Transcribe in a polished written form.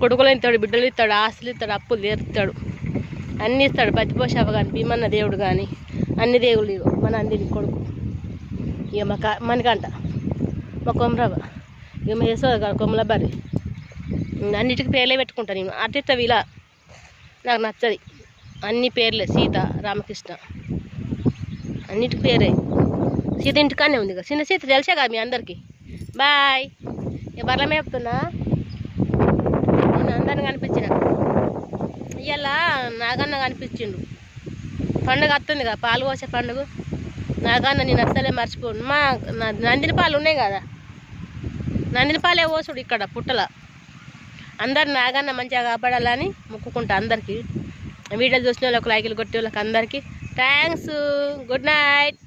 కొడుకులు ఇస్తాడు, బిడ్డలు ఇస్తాడు, ఆస్తులు ఇస్తాడు, అప్పులు తీరుతాడు, అన్నీ ఇస్తాడు. బతిపోషావ కానీ భీమన్న దేవుడు కానీ అన్ని దేవుళ్ళు. ఇగో మన అందిని కొడుకు, ఇక మనకంట మా కొమరవ, ఇక మా యశోద కొమ్మల బర్రి, అన్నిటికీ పేర్లే పెట్టుకుంటాను నేను. అట్టిస్తావు ఇలా నాకు నచ్చది. అన్ని పేర్లే, సీత, రామకృష్ణ, అన్నిటికి పేరే. సీత ఇంటికానే ఉంది, చిన్న సీత తెలిసే కదా మీ అందరికీ. బాయ్. ఇక బర్ల మేపుతున్నా, నేను అందరిని కనిపించిన. ఇవాళ నాగన్న కనిపించిండు. పండుగ వస్తుంది కదా, పాలు పోసే పండుగ. నాగన్న నేను అస్సలే మర్చిపోను. మా నందిని పాలు ఉన్నాయి కదా, నందిని పాలే పోసుడు ఇక్కడ పుట్టల. అందరు నాగన్న మంచిగా కాపాడాలని మొక్కుకుంటా అందరికీ. వీడియో చూసిన వాళ్ళకి లైకులు కొట్టే వాళ్ళకి అందరికీ థ్యాంక్స్. Good night.